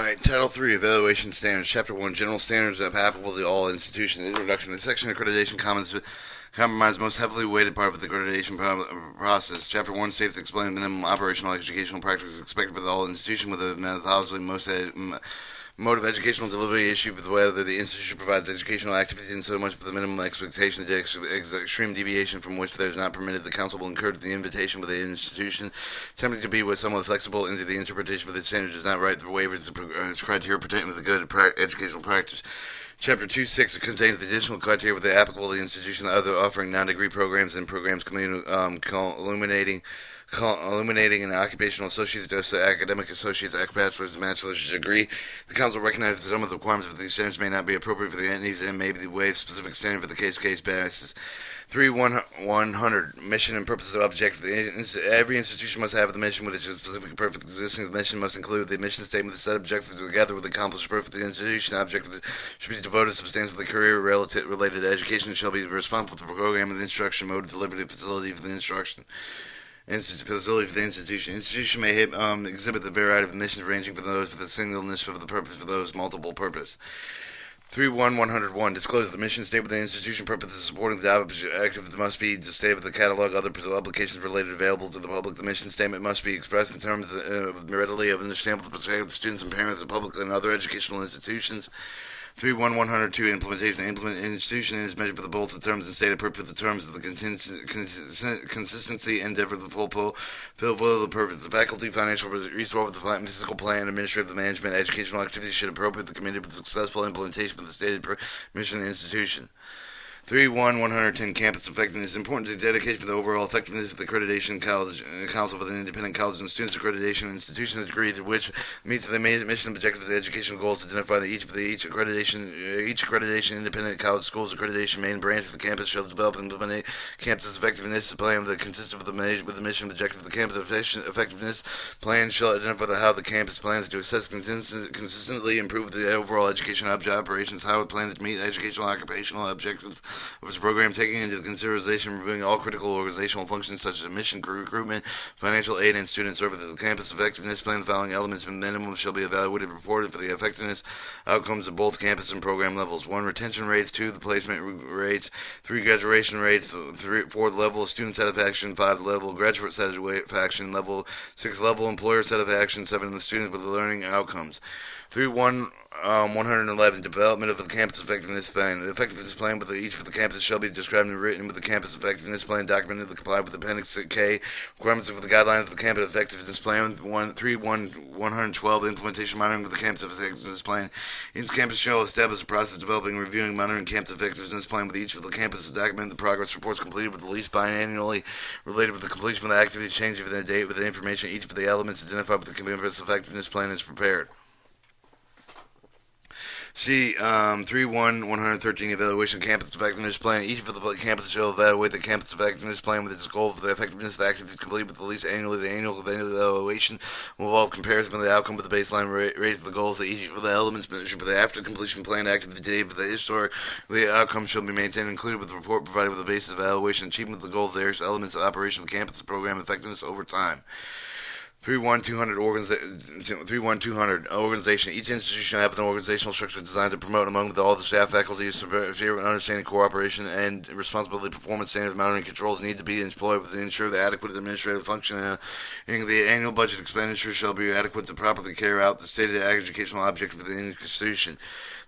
Alright, Title 3, Evaluation Standards, Chapter 1, General Standards applicable to all institutions. Introduction. The section accreditation compromise most heavily weighted part of the accreditation process. Chapter 1 states to explain minimum operational educational practices expected by all institutions with a methodologically most mode of educational delivery issue with whether the institution provides educational activities and so much for the minimum expectation, the extreme deviation from which there is not permitted. The council will encourage the invitation with the institution attempting to be somewhat flexible into the interpretation of the standard does not write the waivers as criteria pertaining to the good educational practice. Chapter 2.6 contains the additional criteria with the applicable to the institution and other offering non-degree programs and programs illuminating an occupational associate's academic associate's bachelor's and bachelor's degree. The council recognizes that some of the requirements of these standards may not be appropriate for the entities and may be waived specific standard for the case-to-case basis. 3.100 Mission and purpose of objective. Every institution must have the mission with its specific purpose. The existing mission must include the mission statement, the set objectives together with the accomplished purpose of the institution. Objectives should be devoted substantially career related to education and shall be responsible for the program and the instruction, mode of delivery, facility for the instruction. Facility for the institution. Institution may exhibit the variety of missions ranging from those with a singleness for the purpose for those multiple purpose. 3.101 Disclose the mission statement of the institution purpose of supporting the objective must be stated with the catalog other publications related available to the public. The mission statement must be expressed in terms readily understandable to the students and parents of the public and other educational institutions. 3.102 Implementation. The institution is measured for both the terms and stated purpose of the terms of the consistency and endeavor of the fulfill the purpose. The faculty, financial resource, the physical plan, administrative management, educational activities should appropriate the committee with successful implementation of the stated mission of the institution. 3.110 Campus effectiveness. Important to dedication to the overall effectiveness of the accreditation council with an independent college and students accreditation institutions agreed to which meets the mission and objective of the educational goals identify that each accreditation independent college schools accreditation main branch of the campus shall develop and implement campus effectiveness plan that consists of the mission and objective of the campus effectiveness plan shall identify how the campus plans to assess consistently improve the overall education operations, how it plans to meet educational occupational objectives of its program, taking into consideration reviewing all critical organizational functions such as admission, recruitment, financial aid, and student services. The campus effectiveness plan, the following elements and minimum shall be evaluated and reported for the effectiveness outcomes of both campus and program levels. 1. Retention rates. 2. The placement rates. 3. Graduation rates. 4. The level of student satisfaction. 5. The level of graduate satisfaction level. 6. Level employer satisfaction. 7. The students with the learning outcomes. 111 Development of the campus effectiveness plan. The effectiveness plan with each of the campuses shall be described and written with the campus effectiveness plan documented to comply with Appendix K requirements of the guidelines of the campus effectiveness plan. 112 Implementation monitoring of the campus effectiveness plan. Each campus shall establish a process developing, reviewing, monitoring campus effectiveness plan with each of the campuses. Document the progress reports completed with at least biannually related with the completion of the activity, change of the date with the information each of the elements identified with the campus effectiveness plan is prepared. C. 113 Evaluation Campus Effectiveness Plan. Each of the campuses shall evaluate the campus effectiveness plan with its goal for the effectiveness of the activities complete with at least annually. The annual evaluation will involve comparison of the outcome with the baseline rate of the goals of each of the elements measured for the after completion plan activity date of the historic. The outcome shall be maintained included with the report provided with the basis of evaluation achievement of the goal of the various elements of operation of the campus program effectiveness over time. 3.1.200 Organization. Each institution have an organizational structure designed to promote among all the staff, faculty, severe understanding, cooperation, and responsibility. Performance standards, monitoring controls need to be employed to ensure the adequate administrative functioning. The annual budget expenditure shall be adequate to properly carry out the stated educational objective of the institution.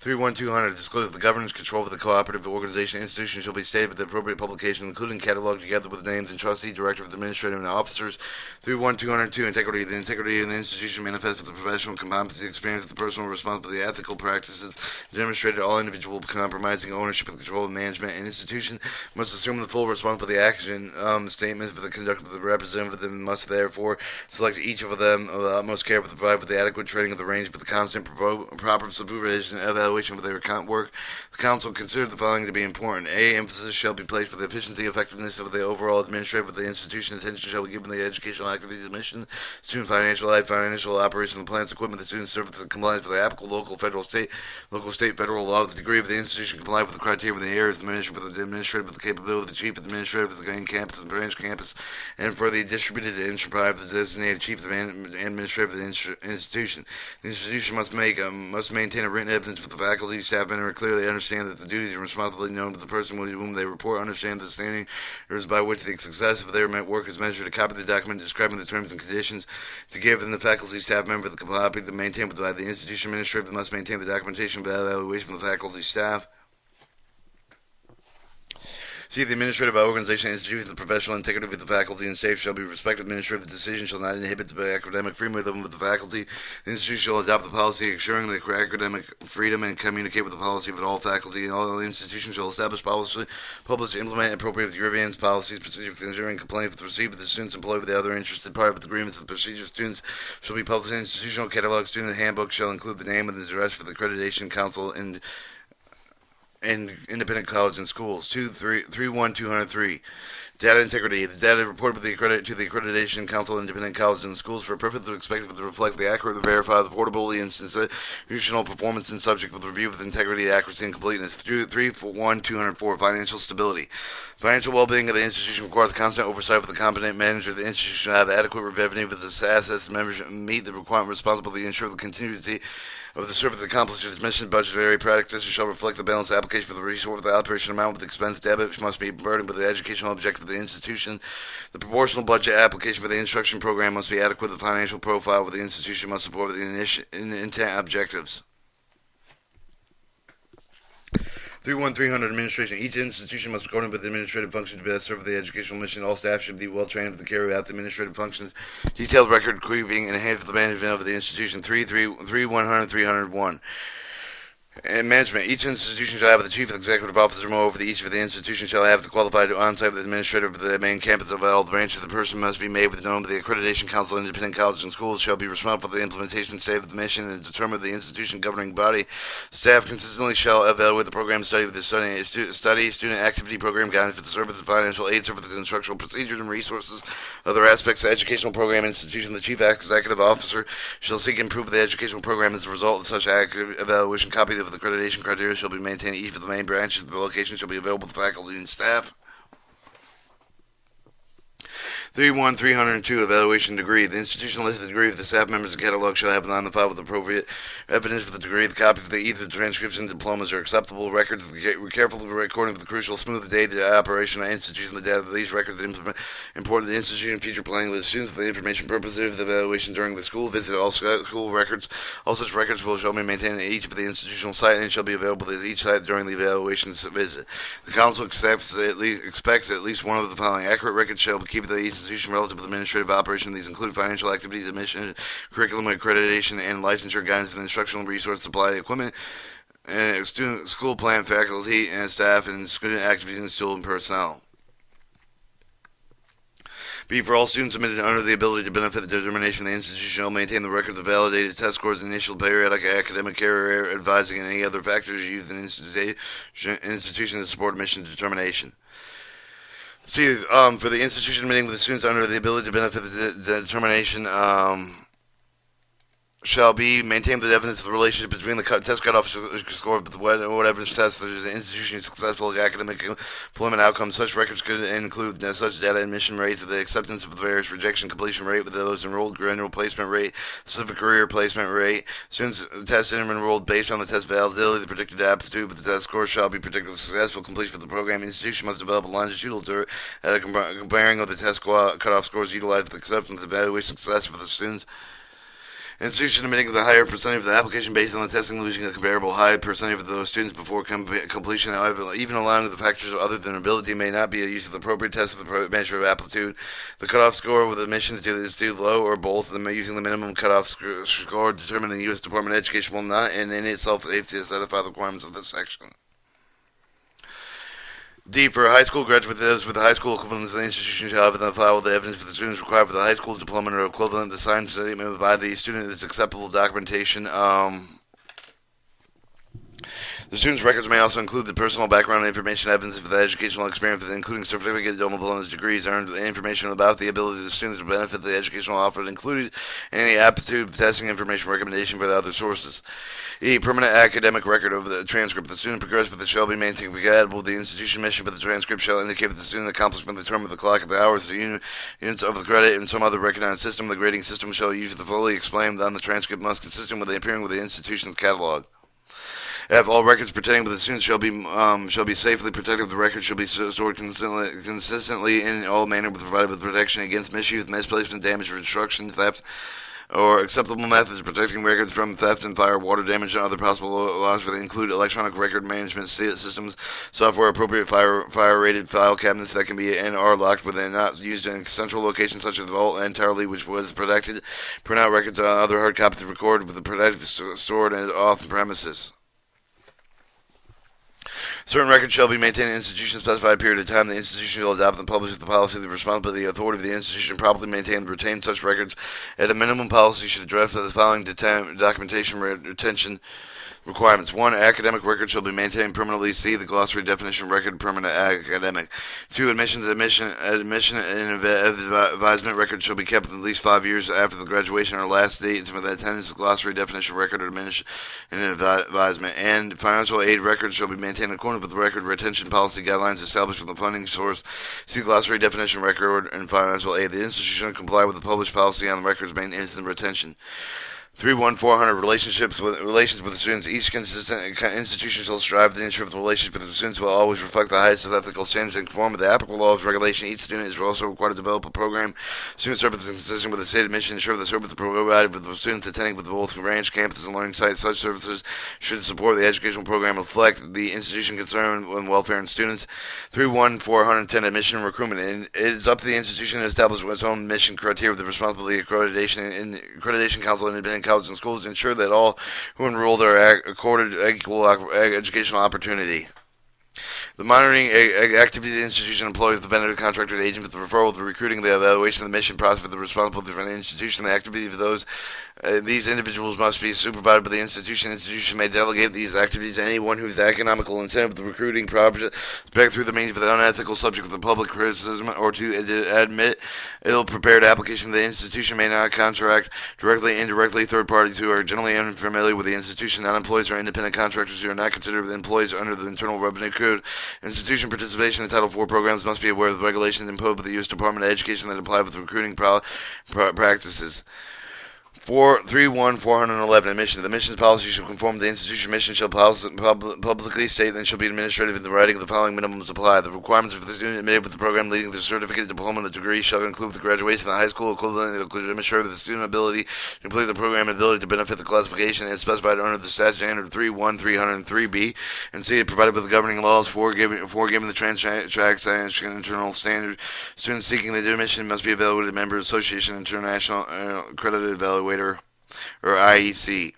3.1.200 Disclose the governance control of the cooperative organization institution shall be stated with the appropriate publication, including catalog together with names and trustee, director of the administrative and officers. 3.1.202 Integrity. The integrity of the institution manifests with the professional competency, experience, the personal responsibility, ethical practices demonstrated. All individual compromising ownership of the control of management and institution must assume the full responsibility of the action statements for the conduct of the representative and must therefore select each of them with the utmost care to provide with the adequate training of the range for the constant proper supervision and evaluation of their work. The council considered the following to be important. A. Emphasis shall be placed for the efficiency and effectiveness of the overall administrative of the institution. Attention shall be given to the educational activities, mission, student financial life, financial operation of the plants, equipment, the students serve with the compliance with the applicable local, federal, state, federal law, the degree of the institution complied with the criteria of the areas, the administrative with the capability of the chief administrative of the main campus and branch campus, and for the distributed and enterprise of the designated chief of the administrative of the institution. The institution must maintain a written evidence with the faculty, staff member, clearly understand that the duties and responsibility known to the person with whom they report, understand the standards by which the success of their work is measured, a copy of the document describing the terms and conditions to give them the faculty, staff member, the copy to maintain by the institution administrator must maintain the documentation of the evaluation from the faculty, staff. See, the administrative organization and institution, the professional integrity of the faculty and staff shall be respected. Administrative decision shall not inhibit the academic freedom of the faculty. The institution shall adopt the policy ensuring the academic freedom and communicate with the policy of all faculty. And all the institutions shall establish policy, publish, implement appropriate grievance policies, procedures ensuring complaint with the receipt of the students employed with the other interested party with the agreements of the procedure. Students shall be published in institutional catalog. Student handbook shall include the name and the address for the accreditation council and independent college and schools. 203. Data integrity. The data reported to the Accreditation Council, independent colleges and schools for purpose of expected to reflect the accurate, the verified, the portability, and institutional performance and subject with review with integrity, accuracy, and completeness. 204. Financial stability. Financial well-being of the institution requires constant oversight of the competent manager of the institution to have adequate revenue with its assets and members meet the requirement responsibility to ensure the continuity of the service accomplished its mission. Budgetary practices shall reflect the balanced application for the resource of the operation amount with expense debit, which must be burdened with the educational objective of the institution. The proportional budget application for the instruction program must be adequate. The financial profile of the institution must support the intent objectives. 31300 Administration. Each institution must coordinate with the administrative function to best serve the educational mission. All staff should be well trained to carry out the administrative functions. Detailed record keeping and enhanced with the management of the institution. 301. And management. Each institution shall have the chief executive officer. Moreover, each of the institution shall have the qualified on-site administrator of the main campus of all the branches. The person must be made with the known of the Accreditation Council. Independent colleges and schools shall be responsible for the implementation and state of the mission and determine the institution governing body. Staff consistently shall evaluate the program study with the student activity program guidance for the service of financial aid, service of instructional procedures and resources, other aspects of the educational program institution. The chief executive officer shall seek and improve the educational program as a result of such evaluation. Copy of the accreditation criteria shall be maintained at each of the main branches. The location shall be available to faculty and staff. 31302 Evaluation degree. The institution lists the degree of the staff members. The catalog shall have on the file with appropriate evidence for the degree. The copy of either transcription diplomas are acceptable. Records carefully recording with the crucial smooth the day the operation of the institution. The data of these records that important the institution future planning with the students for the information purposes of the evaluation during the school visit. All school records, all such records shall be maintained at each of the institutional site and shall be available at each site during the evaluation visit. The council expects at least one of the following: accurate records shall keep the institution relative to the administrative operation. These include financial activities, admission, curriculum accreditation, and licensure guidance for the instructional resource supply, equipment, and student, school plan, faculty, and staff, and student activities and student personnel. B, for all students admitted under the ability to benefit the determination, the institution shall maintain the record of validated test scores, initial periodic academic career advising, and any other factors used in the institution to support mission determination. See, for the institution admitting the students under the ability to benefit the determination, shall be maintained the evidence of the relationship between the test cutoff score of whatever test there is an institution successful academic employment outcomes. Such records could include such data: admission rates, the acceptance of the various rejection completion rate with those enrolled, general placement rate, specific career placement rate, students tested and enrolled based on the test validity, the predicted aptitude, but the test score shall be predicted successful completion of the program. The institution must develop a longitudinal tour at a comparing of the test cutoff scores utilized for the acceptance and evaluation success for the students. Institution admitting the higher percentage of the application based on the testing losing a comparable high percentage of those students before completion. However, even allowing the factors other than ability may not be a use of the appropriate test of the measure of aptitude. The cutoff score with admissions is too low or both. Using the minimum cutoff score determined in the U.S. Department of Education will not in itself able to satisfy the requirements of this section. D, for high school graduate, those with the high school equivalents, the institution shall have in the file the evidence for the students required for the high school diploma or equivalent. The signed statement by the student is acceptable documentation. The The student's records may also include the personal background information, evidence of the educational experience, including certificate, diplomas, degrees earned, information about the ability of the student to benefit the educational offered, included any aptitude testing information recommendation for the other sources. E. Permanent academic record of the transcript. The student progressed with it shall be maintained compatible with the institution mission, but the transcript shall indicate that the student accomplished the term of the clock, the hours, the units of the credit, and some other recognized system. The grading system shall usually fully explain on the transcript must consistent with the appearing with the institution's catalog. F. All records pertaining to the students shall be safely protected. The records shall be stored consistently in all manner with provided with protection against misuse, misplacement, damage, or destruction, theft, or acceptable methods of protecting records from theft and fire, water damage, and other possible loss. They include electronic record management systems, software, appropriate fire-rated file cabinets that can be and are locked within, not used in central locations such as the vault entirely, which was protected. Print out records on other hard copies recorded with the protected stored and off premises. Certain records shall be maintained in an institution specified period of time. The institution shall adopt and publish the policy, the responsibility, the authority of the institution properly maintain and retain such records. At a minimum, policy should address the following documentation retention requirements. 1. Academic records shall be maintained permanently. See the glossary definition record permanent academic. 2. Admission and advisement records shall be kept at least 5 years after the graduation or last date for the attendance glossary definition record or admission and advisement. And financial aid records shall be maintained in accordance with the record retention policy guidelines established for the funding source. See glossary definition record and financial aid. The institution shall comply with the published policy on the records maintenance and retention. 3.1.400 Relations with the students. Each consistent institution shall strive to ensure that the relationship with the students will always reflect the highest of ethical standards and conform with the applicable laws and regulation. Each student is also required to develop a program. Student services consistent with the stated mission, ensure the service provided with the students attending with both branch, campus, and learning sites. Such services should support the educational program, reflect the institution concern and welfare in students. 3.1.410 Admission and recruitment. And it is up to the institution to establish its own mission criteria with the responsibility of accreditation council and independent colleges and schools to ensure that all who enroll are accorded equal educational opportunity. The monitoring activity of the institution employs the vendor, the contractor, the agent, with the referral, the recruiting, the evaluation of the mission process, for the responsibility for the institution, the activity of those. These individuals must be supervised by the institution. Institution may delegate these activities to anyone whose economical incentive of the recruiting project through the means of the unethical subject of the public criticism or to admit ill-prepared application. The institution may not contract directly, indirectly, third parties who are generally unfamiliar with the institution, non-employees or independent contractors who are not considered employees under the Internal Revenue Code. Institution participation in Title IV programs must be aware of the regulations imposed by the U.S. Department of Education that apply with recruiting practices. 3.1.411 Admission. The missions policy shall conform to the institution mission, shall publicly state, and shall be administrative in the writing of the following minimums apply. The requirements for the student admitted with the program leading to the certificate, diploma, and the degree shall include the graduation of the high school equivalent that will demonstrate the student ability to complete the program and ability to benefit the classification as specified under the statute standard 3.1.303b, and C, provided with the governing laws for giving the transaction internal standard. Students seeking the admission must be evaluated member association international accredited evaluator or IACE.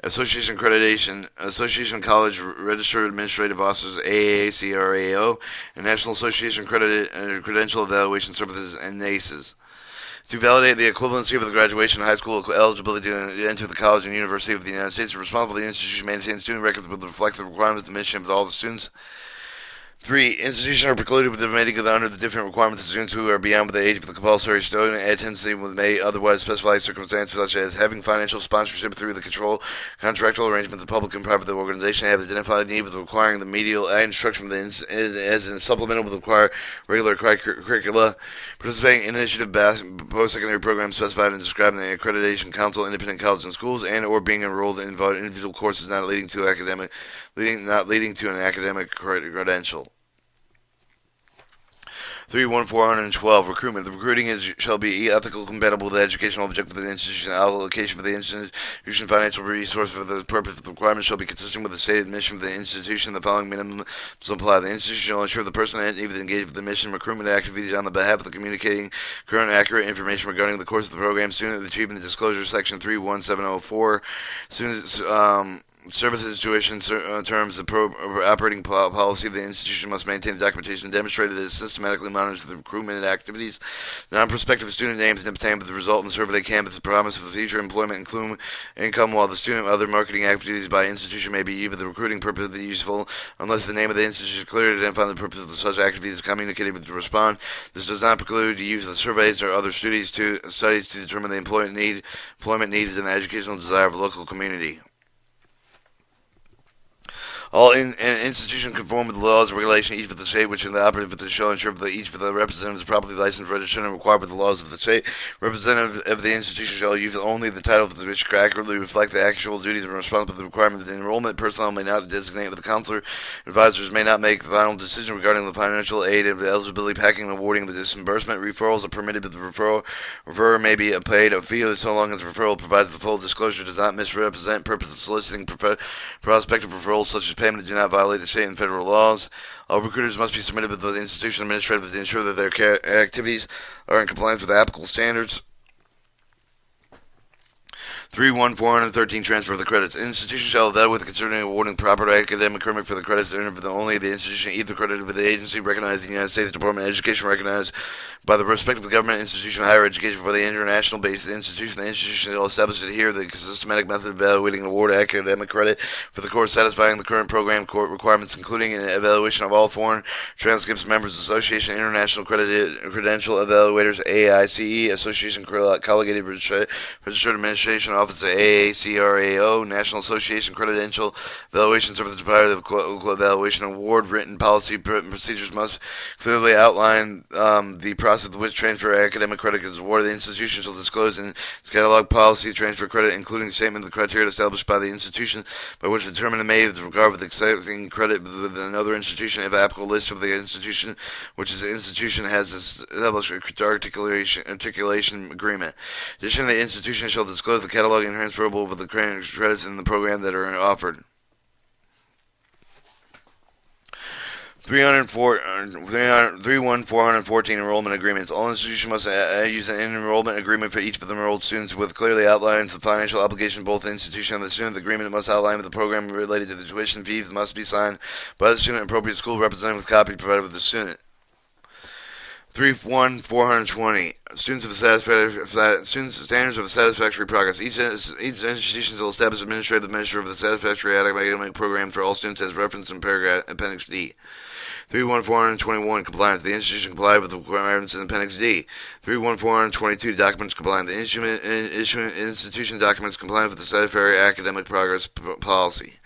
Association Accreditation, Association College Registered Administrative Officers, AACRAO, and National Association Credential Evaluation Services, and NACES. To validate the equivalency of the graduation high school eligibility to enter the college and university of the United States, the responsible for the institution maintains student records that reflect the requirements of the mission of all the students. 3. Institutions are precluded with the meeting under the different requirements of students who are beyond the age of the compulsory student attendance may otherwise specify circumstances such as having financial sponsorship through the contractual arrangement of the public and private organization, have identified the need with requiring the remedial instruction as a supplemental with require regular curricula, participating in initiative post-secondary programs specified and described in the Accreditation Council, independent colleges and schools, and or being enrolled in individual courses not leading to an academic credential. 3.1.412 Recruitment. The recruiting shall be ethical, compatible with the educational objective of the institution. Allocation for the institution financial resource for the purpose of the requirement shall be consistent with the stated mission of the institution. The following minimum shall apply. The institution shall ensure the person engaged with the mission recruitment activities on the behalf of the communicating current accurate information regarding the course of the program. Student achievement disclosure section 3.1704. Students services tuition terms of operating policy of the institution must maintain documentation demonstrated that it systematically monitors the recruitment activities. Non-prospective student names and obtained with the result in the survey canvas the promise of the future employment include income, while the student other marketing activities by institution may be used for the recruiting purpose of the useful unless the name of the institution is clearly identified the purpose of such activities is communicated with the respondent. This does not preclude the use of surveys or other studies to determine the employment needs and the educational desire of the local community. All institutions conform with the laws and regulations each of the state which in the operative of the shall ensure that each of the representatives is properly licensed, registered, and required by the laws of the state. Representative of the institution shall use only the title of which accurately reflect the actual duties and responsibilities of the requirement of the enrollment. Personnel may not designate with the counselor. Advisors may not make the final decision regarding the financial aid and the eligibility, packing, and awarding of the disbursement. Referrals are permitted, but the referrer may be paid a fee so long as the referral provides the full disclosure, does not misrepresent purpose of soliciting prospective referrals such as payment do not violate the state and federal laws. All recruiters must be submitted with the institution administrative to ensure that their activities are in compliance with applicable standards. 3.1.413 Transfer of the credits. An institution shall evaluate concerning awarding proper academic credit for the credits earned for only the institution either credited with the agency recognized in the United States Department of Education recognized by the respective government institution of higher education for the international based institution. The institution shall establish and adhere to the systematic method of evaluating and award academic credit for the course satisfying the current program requirements, including an evaluation of all foreign transcripts, members association, international credential evaluators, AICE, Association Collegiated Registered Administration Office of AACRAO, National Association Credential Evaluation Service Provider of Evaluation Award. Written policy procedures must clearly outline the process with which transfer academic credit is awarded. The institution shall disclose in its catalog policy transfer credit, including the statement of the criteria established by the institution by which the determination made with regard with accepting credit with another institution, if applicable, list of the institution which is the institution has established articulation agreement. Additionally, the institution shall disclose the catalog and transferable with the credits in the program that are offered. 3.1.414 Enrollment Agreements. All institutions must use an enrollment agreement for each of the enrolled students with clearly outlines the financial obligation of both the institution and the student. The agreement must outline the program related to the tuition fees must be signed by the student and appropriate school representative with copy provided with the student. 3.1.420 Students of standards of satisfactory progress. Each institution will establish administrative measure of the satisfactory academic program for all students as referenced in paragraph Appendix D. 3.1.421 Compliance. The institution complied with the requirements in Appendix D. 3.1.422 Documents compliant. The institution documents compliant with the satisfactory academic progress policy.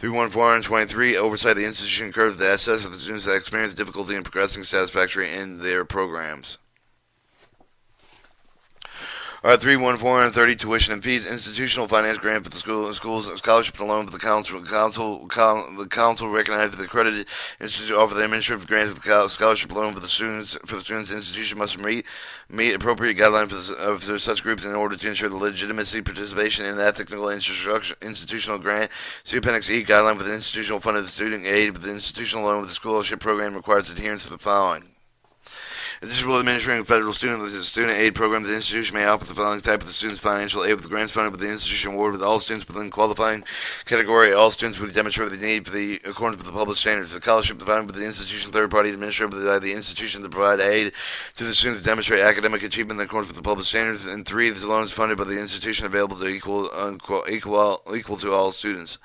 3.1.423 Oversight. The institution incurs the assess of the students that experience difficulty in progressing satisfactory in their programs. 3.1.430 Tuition and fees. Institutional finance grant for the schools, scholarship and loan for the council. The council recognized that the accredited institution offer the administrative grant for the scholarship loan for the students. Institution must meet appropriate guidelines for such groups in order to ensure the legitimacy participation in that technical institutional grant. See Appendix E. Guideline for the institutional fund of the student aid with the institutional loan with the scholarship program requires adherence to the following. Additional administering federal student aid program, the institution may offer the following type of the student's financial aid with the grants funded with the institution award with all students within qualifying category. All students will demonstrate the need for the accordance with the published standards. The scholarship provided with the institution third party administered by the institution to provide aid to the students to demonstrate academic achievement in accordance with the published standards. And 3, the loans funded by the institution available to equal to all students.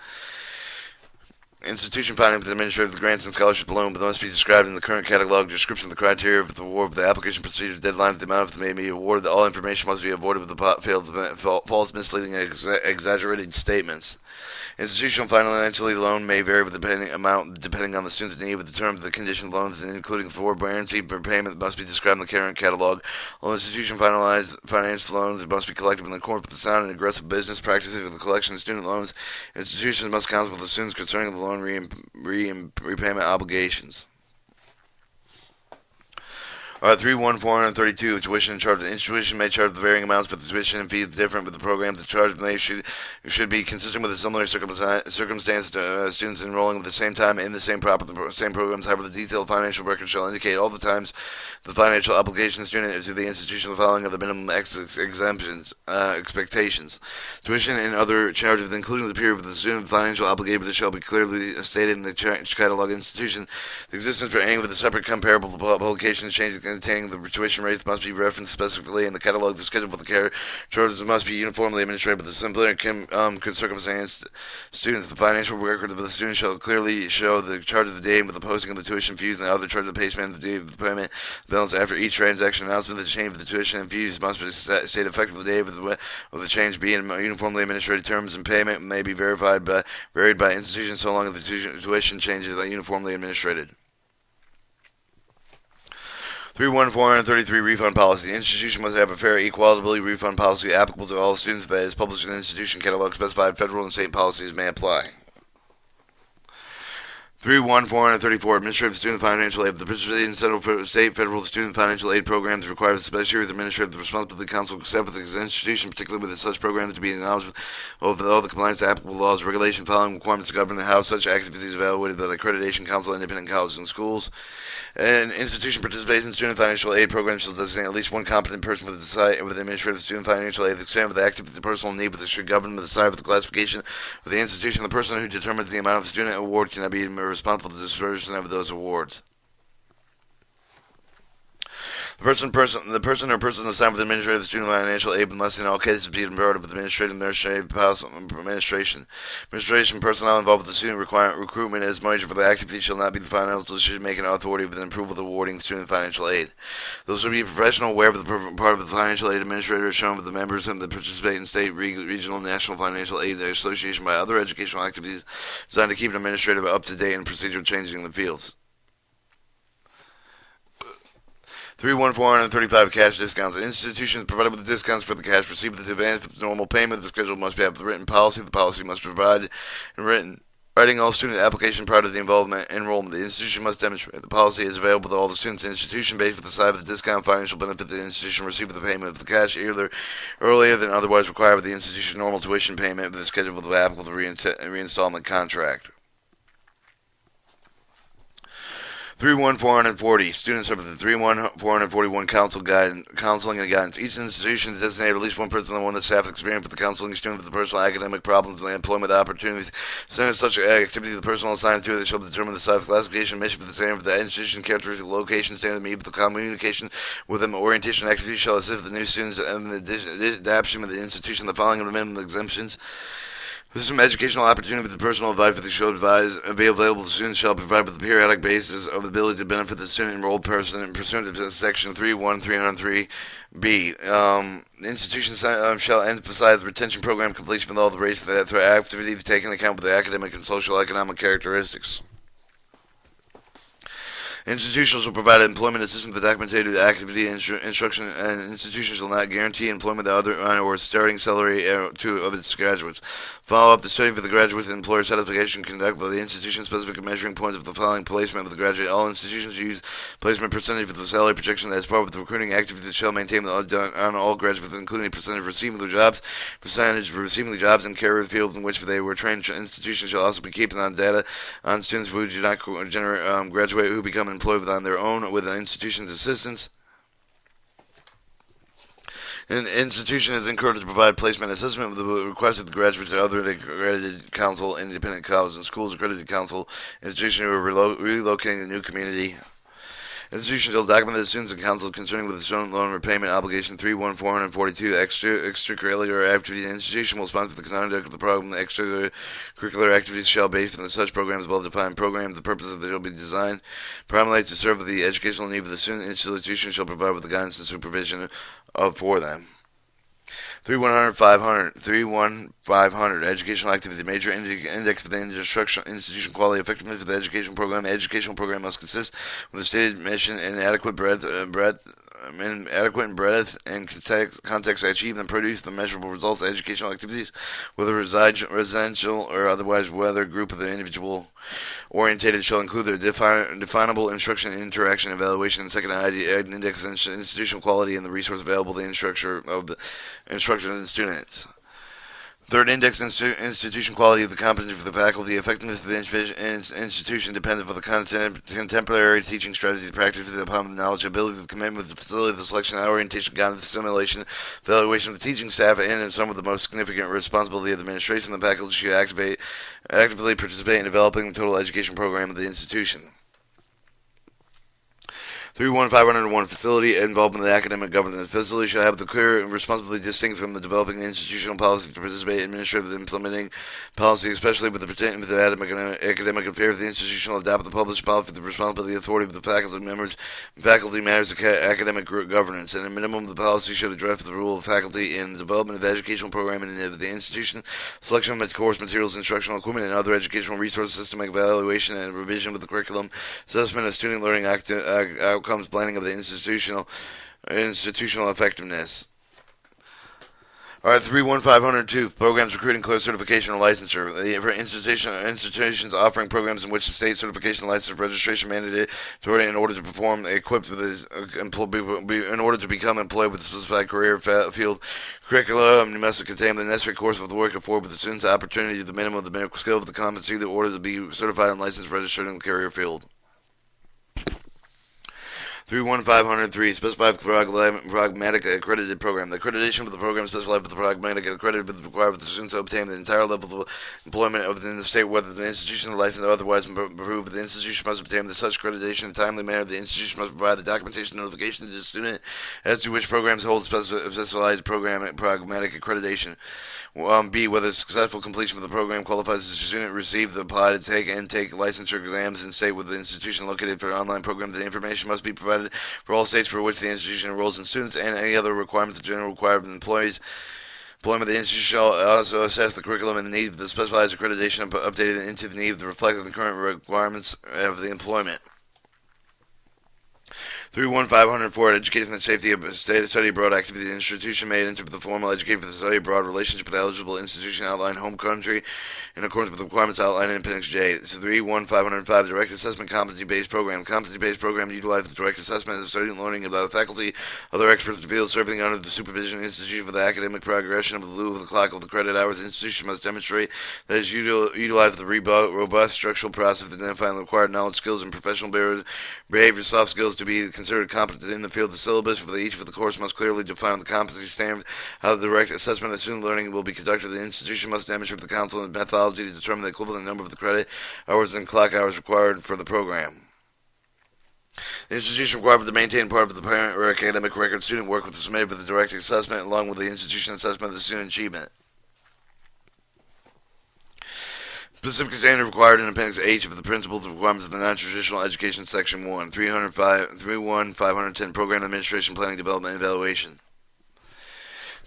Institution finding with the administrative grants and scholarship loan, but must be described in the current catalog, description of the criteria of the award, the application procedures, deadline, the amount of the may be awarded. All information must be avoided with the false, misleading, and exaggerated statements. Institutional financially loan may vary with depending on the student's need, with the terms of the condition of loans, including forbearance repayment, must be described in the current catalog. All institution finance loans must be collected in accordance with the sound and aggressive business practices of the collection of student loans. Institutions must counsel with the students concerning the loan repayment obligations. 31432, tuition and charge. The institution may charge the varying amounts, but the tuition and fees different with the program. The charge may should be consistent with a similar circumstance to students enrolling at the same time in the same programs. However, the detailed financial record shall indicate all the times the financial obligation of the student is to the institution the following of the minimum exemptions expectations. Tuition and other charges, including the period of the student financial obligation, shall be clearly stated in the catalog institution. The existence for any with a separate comparable publication changes containing the tuition rates must be referenced specifically in the catalog. The schedule for the charges must be uniformly administered, but the simpler circumstance students. The financial record of the student shall clearly show the charge of the day with the posting of the tuition fees and the other charge of the payment, the day of the payment balance after each transaction. Announcement of the change of the tuition and fees must be stated effective the day of the change, being uniformly administrated. Terms and payment may be varied by institution so long as the tuition changes are uniformly administrated. 31433 refund policy. The institution must have a fair equality refund policy applicable to all students that is published in the institution catalog. Specified federal and state policies may apply. 31434 Administrative Student Financial Aid. The participating state, federal student financial aid programs require the special administrative responsibility council except with the institution, particularly with such programs to be acknowledged with all the compliance applicable laws, regulation, following requirements to govern how such activities evaluated by the Accreditation Council, independent colleges and schools. An institution participating in student financial aid programs shall designate at least one competent person with the administrative student financial aid. The extent of the activity, the personal need, with the should govern the side of the classification of the institution. The person who determines the amount of the student award cannot be responsible for the dispersion of those awards. The person or persons assigned with administrative student financial aid must in all cases be part of the administration personnel involved with the student recruitment as measure for the activity shall not be the final decision-making authority with an approval of awarding student financial aid. Those should be professional, aware of the part of the financial aid administrator as shown with the members and the participating state, regional, national financial aid association by other educational activities designed to keep an administrative up to date and procedural changes in the fields. 31435 cash discounts. Institutions provided with the discounts for the cash received with the advance of the normal payment. The schedule must have the written policy. The policy must provide in writing all student application prior to the enrollment. The institution must demonstrate the policy is available to all the students. The institution based with the side of the discount financial benefit the institution received with the payment of the cash either earlier than otherwise required with the institution normal tuition payment with the schedule of the applicable to reinstallment contract. 31440 students serve the 31441 counseling and guidance. Each institution is designated at least one person on one of the staff experience with the counseling student with the personal academic problems and the employment opportunities. Send such activity the personal assigned to it that shall determine the size of classification, mission for the standard of the institution, characteristic, location, standard, meet with the communication with them, orientation activities shall assist the new students and the adaptation of the institution. The following are the minimum exemptions. This is some educational opportunity with the personal advice that the show advise be available to students shall provide with the periodic basis of the ability to benefit the student enrolled person pursuant to section 31303B. The institution shall emphasize the retention program completion with all the rates that through activity to take into account with the academic and social economic characteristics. Institutions will provide employment assistance for documented activity instruction, and institutions shall not guarantee employment to other or starting salary to of its graduates. Follow up the study for the graduates and employer satisfaction conduct by the institution specific measuring points of the following placement of the graduate. All institutions use placement percentage for the salary projection as part of the recruiting activity that shall maintain on all graduates, including a percentage receiving the jobs, and career fields in which they were trained. Institutions shall also be keeping on data on students who do not graduate who become employed on their own with the institution's assistance. An institution is encouraged to provide placement assessment with the request of the graduates to other accredited council, independent colleges and schools, accredited council, institutions who are relocating the new community. Institution shall document the students and council concerning with the student loan repayment obligation 31442 extracurricular activity. The institution will sponsor the conduct of the program. The extracurricular activities shall be based on such programs well-defined program. The purpose of it shall be designed primarily to serve the educational need of the student. Institution shall provide with the guidance and supervision for them. 31500 educational activity. Major index for the institution quality effectiveness for the education program. The educational program must consist with a stated mission and adequate breadth adequate breadth and context to achieve and produce the measurable results of educational activities, whether residential or otherwise, whether group of the individual orientated shall include their definable instruction, interaction, evaluation, and second index institutional quality and the resource available to the instructor of the instruction and students. Third, index institution quality of the competency for the faculty. Effectiveness of the institution depends upon the contemporary teaching strategies, practice upon the knowledge, ability, the commitment, the facility, the selection, orientation, guidance, simulation, evaluation of the teaching staff, and some of the most significant responsibility of the administration. The faculty should actively participate in developing the total education program of the institution. 3.1.501 facility involvement in the academic governance. The facility shall have the clear and responsibility distinct from the developing institutional policy to participate in administrative implementing policy, especially with the academic affairs of the institution, adopt the published policy, the responsibility authority of the faculty members, faculty matters of academic governance. And at a minimum, the policy should address the role of faculty in the development of the educational program in the institution, selection of course materials, instructional equipment, and other educational resources, systematic evaluation and revision of the curriculum, assessment of student learning outcomes, planning of the institutional effectiveness. Alright, 3.1.502 programs recruiting, closed certification, or licensure. For institutions offering programs in which the state certification, license, registration mandatory in order to perform, equipped with in order to become employed with a specified career field. Curriculum must contain the necessary course of the work afforded with the student's opportunity to the minimum of the medical skill of the competency in order to be certified and licensed, registered in the career field. 3.1.503 specified pragmatic accredited program. The accreditation of the program specified with the pragmatic accredited required for the student to obtain the entire level of employment within the state, whether the institution is licensed or otherwise approved. The institution must obtain such accreditation in a timely manner. The institution must provide the documentation notification to the student as to which programs hold specialized pragmatic accreditation. B, whether successful completion of the program qualifies the student receive the apply to take licensure exams in state with the institution located for online program. The information must be provided for all states for which the institution enrolls in students and any other requirements the general requirement of employees. Employment of the institution shall also assess the curriculum and the need of the specialized accreditation updated into the need to reflect the current requirements of the employment. 3.1.504 Education and Safety of Study Abroad Activity. The institution may enter the formal education for the study abroad relationship with the eligible institution outlined home country in accordance with the requirements outlined in Appendix J. 3.1.505 Direct Assessment Competency-Based Program. Competency-based program utilizes direct assessment of student learning of the faculty, other experts in the field serving under the supervision of the institution for the academic progression of the lieu of the clock of the credit hours. The institution must demonstrate that it utilized the robust structural process of identifying the required knowledge, skills, and professional behavior soft skills to be considered competent in the field. The syllabus for each of the course must clearly define the competency standards. How the direct assessment of student learning will be conducted. The institution must demonstrate the counsel and methodology to determine the equivalent number of the credit hours and clock hours required for the program. The institution required to maintain part of the parent or academic record student work with the submitted for the direct assessment along with the institution assessment of the student achievement. Specific standard required in Appendix H of the Principles and Requirements of the Non-Traditional Education, Section 1, 3.1.510 Program Administration, Planning, Development, and Evaluation.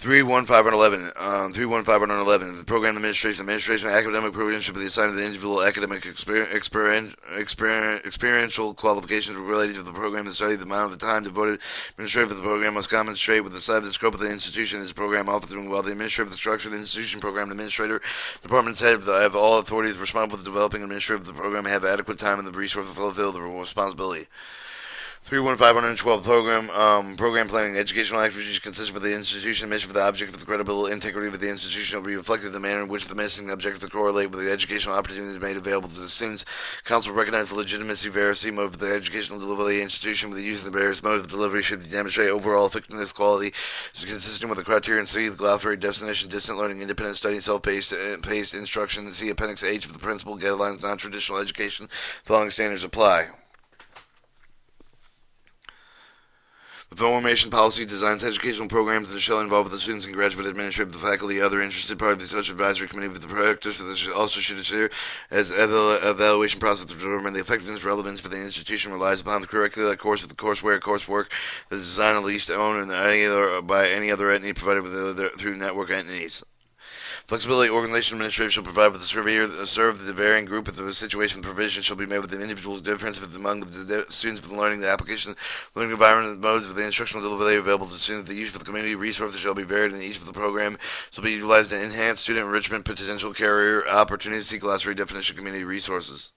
3.1.511 The Program Administration of academic programs should be assigned to the individual academic experiential qualifications related to the program. The study, the amount of the time devoted administrative of the program must commensurate with the size of the scope of the institution. This program authoring while the administrative structure of the institution program administrator, department's head have all authorities responsible for developing and administrative of the program have adequate time and the resource to fulfill the responsibility. 3.1.512 program planning. Educational activities consistent with the institution mission for the object of the credible integrity of the institution will be reflected in the manner in which the missing objectives correlate with the educational opportunities made available to the students. Council recognize the legitimacy, veracity, mode of the educational delivery of the institution with the use of the various modes of delivery should demonstrate overall effectiveness, quality, is consistent with the criterion C, the glossary, definition, distant learning, independent study, self-paced instruction. See Appendix H of the Principal Guidelines, Non-Traditional Education. Following standards apply. The formation policy designs educational programs that shall involve the students and graduate administrative, the faculty, other interested parties, such advisory committee with the practice also should adhere as evaluation process to determine the effectiveness relevance for the institution relies upon the curricular course of the coursework that is designed, leased, owned, and by any other entity provided with through network entities. Flexibility, organization, administration shall provide with the surveyor serve the varying group of the situation. Provision shall be made with the individual difference among the students for the learning, the application, learning environment, and modes of the instructional delivery available to the student. The use of the community resources shall be varied, and each of the program shall be utilized to enhance student enrichment, potential career opportunities. See glossary definition, community resources.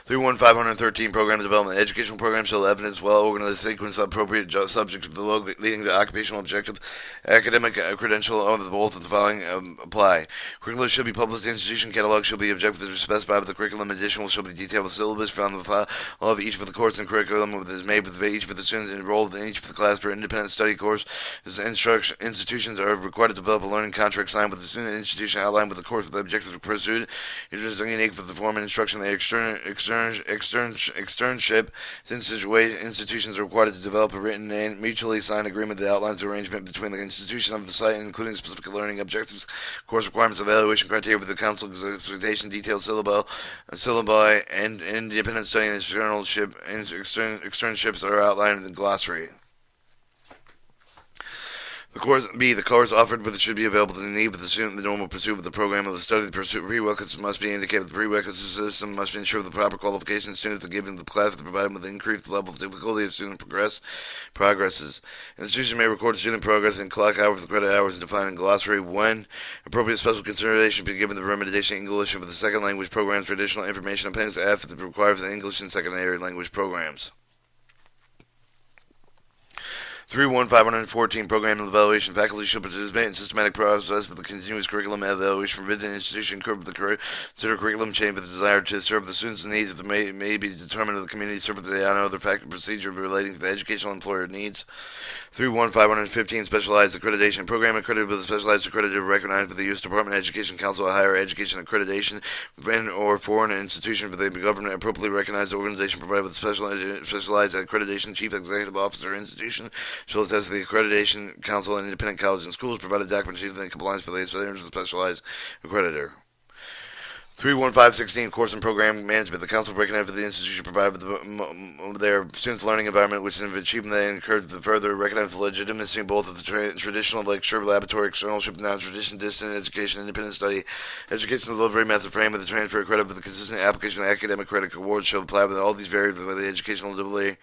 31513 Program Development. Educational programs shall evidence well-organized sequence of appropriate subjects of the leading to occupational objective, academic credential of both of the following apply. Curricula should be published. The institution catalog shall be objectively specified with the curriculum. Additional shall be detailed with syllabus found in the file of each of the course and curriculum that is made with each of the students enrolled in each of the class for independent study course. Institutions are required to develop a learning contract signed with the student institution outlined with the course with the objective to pursue. It is unique with the form and instruction. The externship institutions are required to develop a written and mutually signed agreement that outlines the arrangement between the institution of the site, including specific learning objectives, course requirements, evaluation criteria with the council expectation, detailed syllabi, and independent study and externships are outlined in the glossary. The course offered with it should be available to the need of the student in the normal pursuit of the program of the study. The prerequisites must be indicated. The prerequisite system must ensure the proper qualification students are given the class to provide them with an increased level of difficulty as student progresses. An institution may record student progress in clock hours with credit hours and define in glossary. When appropriate special consideration be given the remediation English of the second language programs for additional information. Appendix F is required for the English and secondary language programs. 31514 Program and Evaluation. Faculty should participate in systematic process with the continuous curriculum evaluation from within the institution. Consider curriculum change with the desire to serve the students' needs if it may be determined of the community, serve with the other factor procedure relating to the educational employer needs. 31515 Specialized Accreditation. Program accredited with a specialized accreditor recognized by the U.S. Department of Education, Council of Higher Education Accreditation within or for an institution for the government appropriately recognized organization provided with specialized accreditation. Chief Executive Officer institution shall attest to the Accreditation Council and independent colleges and schools provided documentation in compliance with the standards of the specialized accreditor. 31516 Course and Program Management. The council recognized that the institution provided with their students' learning environment, which is achievement they encourage the further recognize the legitimacy of both of the traditional lecture, laboratory, externalship, non-tradition, distant education, independent study, educational delivery method frame with the transfer of credit with the consistent application of academic credit awards shall apply with all these varied with the educational delivery.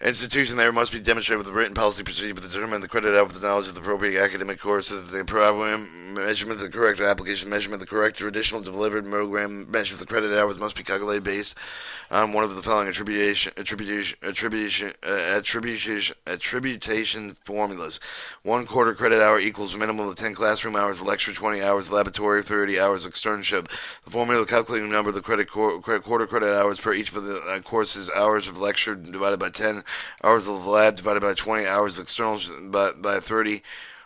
Institution there must be demonstrated with a written policy procedure to determine the credit out with the knowledge of the appropriate academic courses, the program measurement, the correct application measurement, the correct traditional delivered program measurement, the credit hours must be calculated based on one of the following attribution formulas. 1 quarter credit hour equals a minimum of 10 classroom hours, lecture 20 hours, laboratory 30 hours, externship. The formula calculating the number of the quarter credit hours for each of the courses, hours of lecture divided by 10, hours of lab divided by 20, hours of external by 30,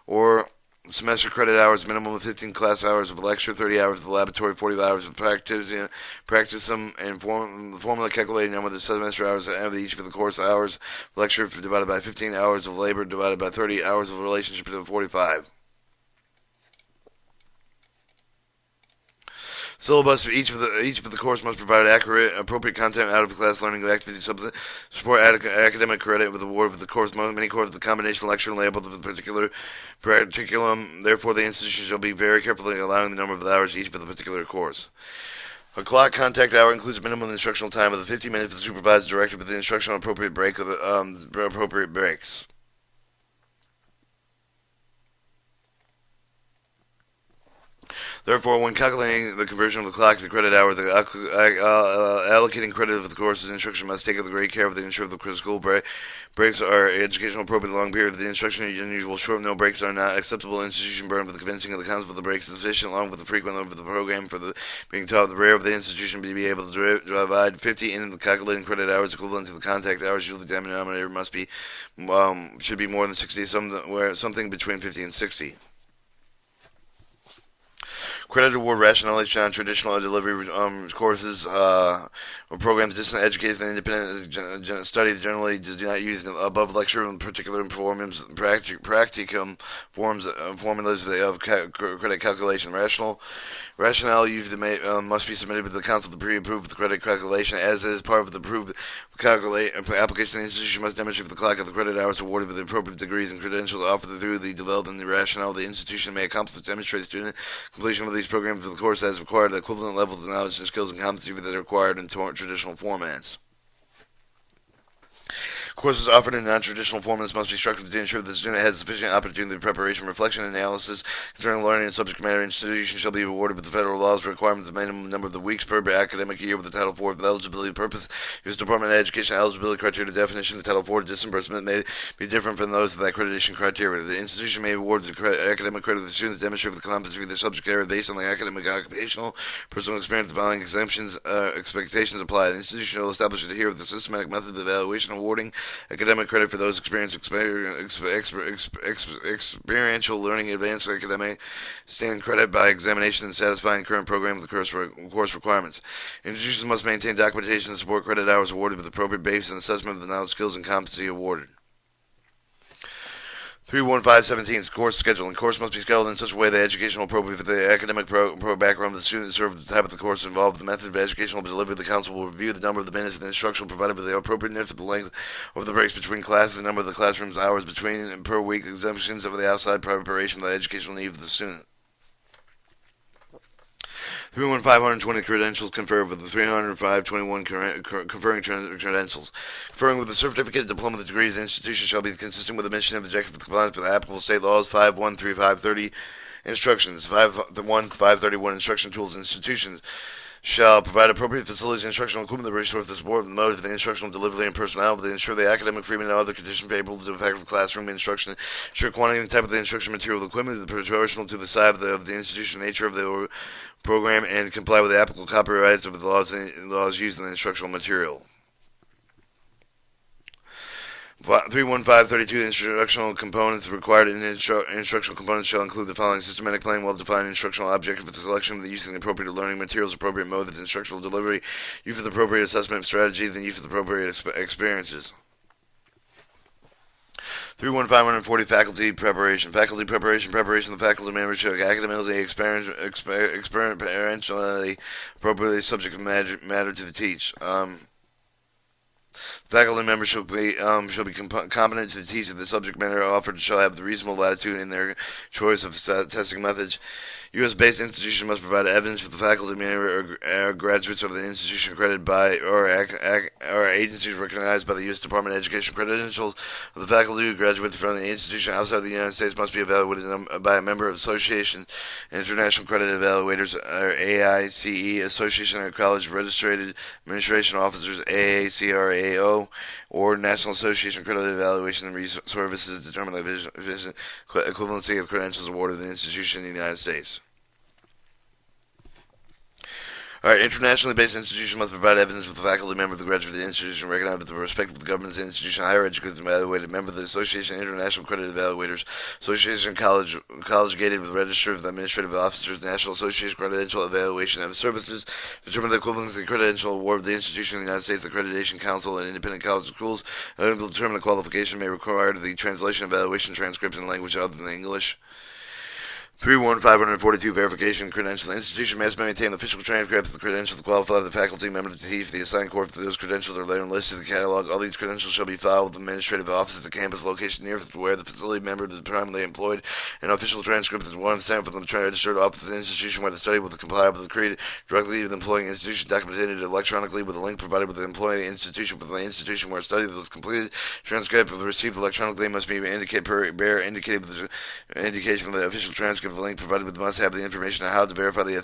or semester credit hours, minimum of 15 class hours of lecture, 30 hours of laboratory, 40 hours of practice, and the formula calculating number of the semester hours of each of the course hours, lecture divided by 15 hours of labor divided by 30 hours of relationship to 45. Syllabus for each of the course must provide accurate, appropriate content out of the class learning activity support academic credit with award of the course. Many course of the combination lecture labeled with a particular curriculum. Therefore, the institution shall be very carefully allowing the number of hours each for the particular course. A clock contact hour includes a minimum instructional time of 50 minutes for the supervised director with the instructional appropriate break of the appropriate breaks. Therefore, when calculating the conversion of the clock to credit hour, the allocating credit of the course's instruction must take great care of the ensure the school breaks are educational appropriate long period of the instruction. Unusual short no breaks are not acceptable. Institution burden for the convincing of the concept of the breaks is sufficient, along with the frequent of the program for the being taught. The rare of the institution be able to divide 50 in the calculating credit hours equivalent to the contact hours. Usually, the denominator must be should be more than 60. Something between 50 and 60. Credit award rationalization on traditional delivery courses or programs. Distant education and independent study generally does not use above lecture in particular forms, practicum formulas of credit calculation. Rationale usually must be submitted with the council to pre-approve the credit calculation, as is part of the approved application. The institution must demonstrate the clock of the credit hours awarded with the appropriate degrees and credentials offered through the development the rationale. The institution may accomplish demonstrate student completion of these programs of the course as required, the equivalent level of knowledge and skills and competency that are required in traditional formats. Courses offered in non-traditional formats must be structured to ensure that the student has sufficient opportunity for preparation, reflection, and analysis concerning learning and subject matter. Institutions shall be awarded with the federal law's requirement the minimum number of the weeks per academic year with the Title IV for eligibility purpose. U.S. Department of Education eligibility criteria definition of the Title IV disbursement may be different from those of the accreditation criteria. The institution may award the academic credit to the students demonstrate the competency of their subject area based on the academic, occupational, personal experience. The following exemptions expectations apply. The institution shall establish and adhere with the systematic method of evaluation awarding academic credit for those experiencing experiential learning, advanced academic standing credit by examination and satisfying current program with the course requirements. Institutions must maintain documentation to support credit hours awarded with appropriate basis and assessment of the knowledge, skills, and competency awarded. 31517 course scheduling. Course must be scheduled in such a way that educational appropriate for the academic background of the student serve the type of the course involved. The method of educational delivery. The council will review the number of the minutes and instruction provided with the appropriateness of the length of the breaks between classes, the number of the classrooms hours between and per week, exemptions of the outside preparation of the educational need of the student. 31520 credentials conferred with the 30521 conferring credentials. Conferring with the certificate, diploma, the degrees, the institution shall be consistent with the mission and objective of compliance with applicable state laws. 513530 instructions. 531 instruction tools. Institutions shall provide appropriate facilities, instructional equipment, the resource, the support, and the mode of the instructional delivery and personnel. They ensure the academic freedom and other conditions favorable to effective classroom instruction. Ensure quantity and type of the instruction material, equipment, the proportional to the size of the institution, nature of the program, and comply with the applicable copyrights of the laws used in the instructional material. 31532 instructional components required in instructional components shall include the following: systematic planning, well-defined instructional objective with the selection of the use of the appropriate learning materials, appropriate mode of instructional delivery, use of the appropriate assessment strategy, then use of the appropriate experiences. 31540 faculty preparation. Faculty preparation the faculty members should academically, experientially, appropriately subject matter to the teach. Faculty members shall be competent to teach the subject matter offered, shall have the reasonable latitude in their choice of testing methods. U.S.-based institution must provide evidence for the faculty member or graduates of the institution accredited by or agencies recognized by the U.S. Department of Education. Credentials of the faculty who graduate from the institution outside the United States must be evaluated by a member of Association International Credit Evaluators, or AICE, Association of College Registered Administration Officers, AACRAO, or National Association of Credit Evaluation and Services to determine the equivalency of credentials awarded to the institution in the United States. Alright, internationally based institution must provide evidence of the faculty member of the graduate of the institution recognized with the respect of the government's institution, higher education evaluated, member of the Association of International Credit Evaluators, Association Collegiated with Register of Administrative Officers, National Association Credential Evaluation and Services, determine the equivalency of credential award of the institution in the United States, Accreditation Council, and independent college schools, and to determine the qualification may require the translation, evaluation, transcripts in language other than English. 31542 verification credential. The institution must maintain the official transcript of the credentials to qualify the faculty member to teach the assigned course. Those credentials are later listed in the catalog. All these credentials shall be filed with the administrative office at the campus location near where the facility member is primarily employed. An official transcript is one stamp from the registered office of the institution where the study will comply with the creed directly with the employing institution, documented electronically with a link provided with the employee institution for the institution where a study was completed. Transcript was received electronically must be indicated indicated with the indication of the official transcript. The link provided with must have the information on how to verify the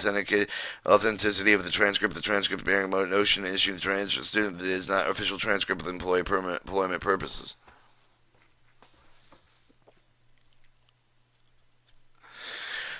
authenticity of the transcript. The transcript bearing notion issuing the transcript student is not official transcript with employment purposes.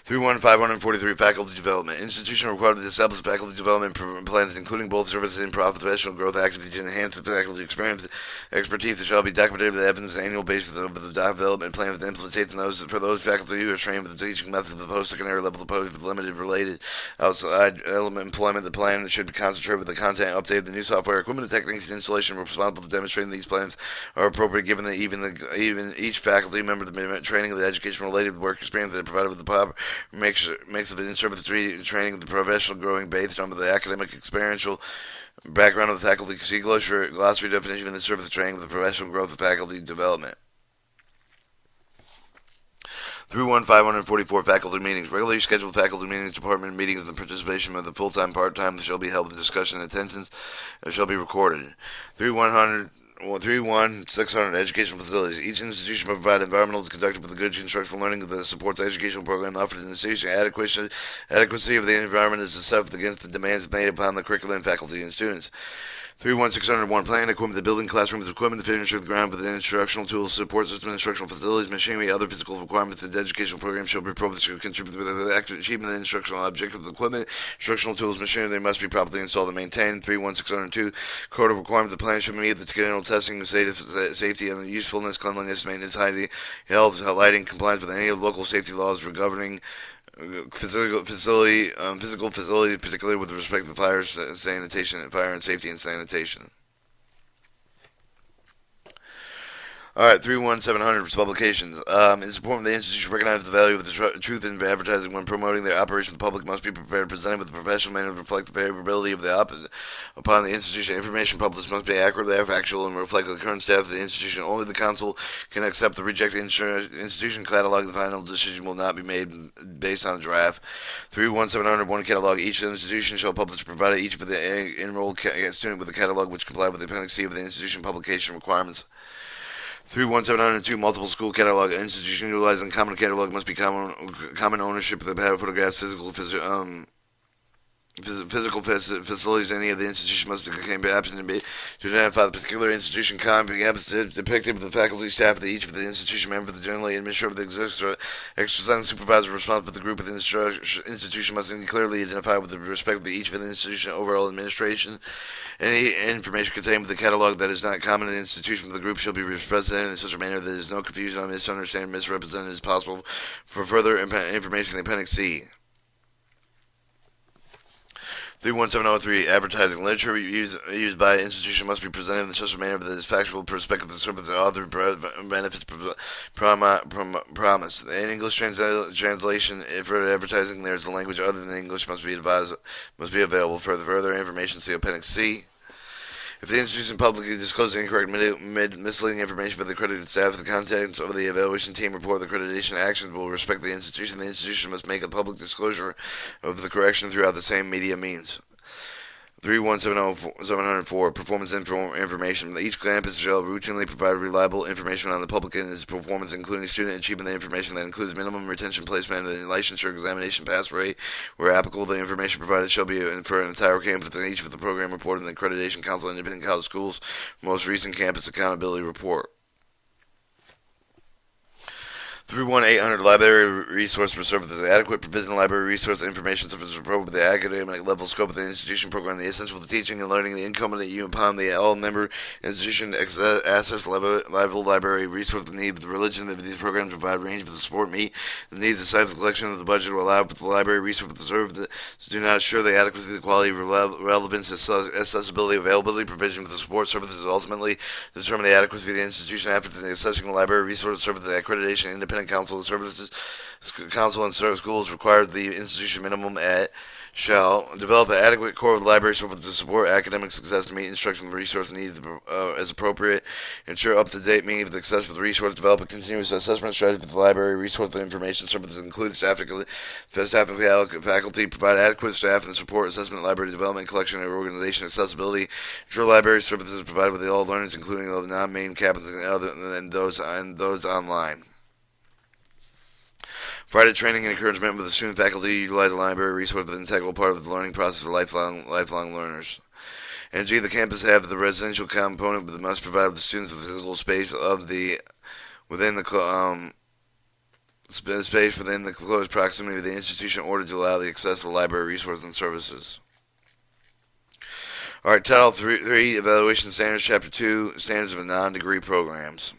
31543 Faculty Development. Institution required to establish faculty development plans, including both services and professional growth activities to enhance the faculty experience expertise that shall be documented with evidence on an annual basis of the development plan with implementation for those faculty who are trained with the teaching methods of the post-secondary level opposed with limited related outside element employment. The plan should concentrate with the content update of the new software, equipment, and techniques, and installation responsible for demonstrating these plans are appropriate given that even each faculty member the training of the education-related work experience that provided with the proper makes of it in service training of the professional growing based on the academic experiential background of the faculty. See glossary definition in the service training of the professional growth of faculty development. 31544 faculty meetings. Regularly scheduled faculty meetings, department meetings, and the participation of the full-time, part-time shall be held with discussion and attendance shall be recorded. 31600 educational facilities. Each institution must provide environmental conducive with the good instructional learning that supports the educational program offered in the institution. Adequacy of the environment is assessed against the demands made upon the curriculum, faculty, and students. 31601 plan equipment. The building, classrooms, equipment, the furniture of the ground with the instructional tools, support system, instructional facilities, machinery, other physical requirements of the educational program shall be appropriate to contribute to the active achievement of the instructional objective of the equipment, instructional tools, machinery. They must be properly installed and maintained. 31602 code of requirements. The plan should meet the general testing of safety and usefulness, cleanliness, maintenance, hygiene, health, lighting, compliance with any of local safety laws governing physical facilities, particularly with respect to fire and safety and sanitation. Alright, 31700 publications. It's important the institution recognize the value of the truth in advertising when promoting their operation. The public must be prepared to present with a professional manner to reflect the favorability of the upon the institution. Information published must be accurate, factual, and reflect the current status of the institution. Only the council can accept the rejected institution catalog. The final decision will not be made based on a draft. 31700 one catalog. Each institution shall publish provided each of the enrolled student with a catalog which comply with the Appendix C of the institution publication requirements. 31702 multiple school catalog. Institution utilizing common catalog must be common ownership of the photographs, physical facilities. Any of the institution must become absent and to identify the particular institution campus depicted with the faculty, staff of each of the institution member, the generally administrator of the exercising supervisor responsible for the group of the institution must be clearly identified with the respect of each of the institution overall administration. Any information contained with the catalog that is not common in the institution of the group shall be represented in such a manner that there is no confusion or misunderstanding, misrepresented as possible. For further information, the Appendix C. 31703 advertising. Literature used by an institution must be presented in such a manner that is factual, perspective, and service the author benefits promise. In English translation for advertising, there is a language other than English must be available. For further information, see Appendix C. If the institution publicly discloses incorrect, misleading information by the accredited staff, the contents of the evaluation team report the accreditation actions will respect the institution. The institution must make a public disclosure of the correction throughout the same media means. 31704 performance information. Each campus shall routinely provide reliable information on the public and its performance, including student achievement information that includes minimum retention placement and licensure examination pass rate. Where applicable, the information provided shall be for an entire campus and each of the program reported in the Accreditation Council of Independent College Schools most recent campus accountability report. 31800 library resource for services. Adequate provision of library resource information services appropriate with the academic level scope of the institution program, the essential for the teaching and learning, the incumbent upon the all member institution access level library resource, the need of the religion of these programs provide range for the support meet the needs of the size of the collection of the budget will allow for the library resource to serve do not assure the adequacy, the quality, relevance, accessibility, availability, provision for the support services ultimately determine the adequacy of the institution after the assessing the library resource serve the accreditation independent council of services council and schools requires the institution minimum at shall develop an adequate core of library service to support academic success to meet instructional resource needs as appropriate, ensure up-to-date meaning of the success for the resource, develop a continuous assessment strategy for the library resource for information services, include staff and faculty, provide adequate staff and support assessment, library development, collection, and organization accessibility, ensure library services provided with all learners, including the non-main cabinets and those online. Provided training and encouragement with the student faculty utilize the library resource as an integral part of the learning process for lifelong learners. And G, the campus have the residential component, but must provide the students with physical space of the within the space within the close proximity of the institution in order to allow the access to the library resources and services. All right, Title 3, Evaluation Standards, Chapter 2, Standards of Non-Degree Programs.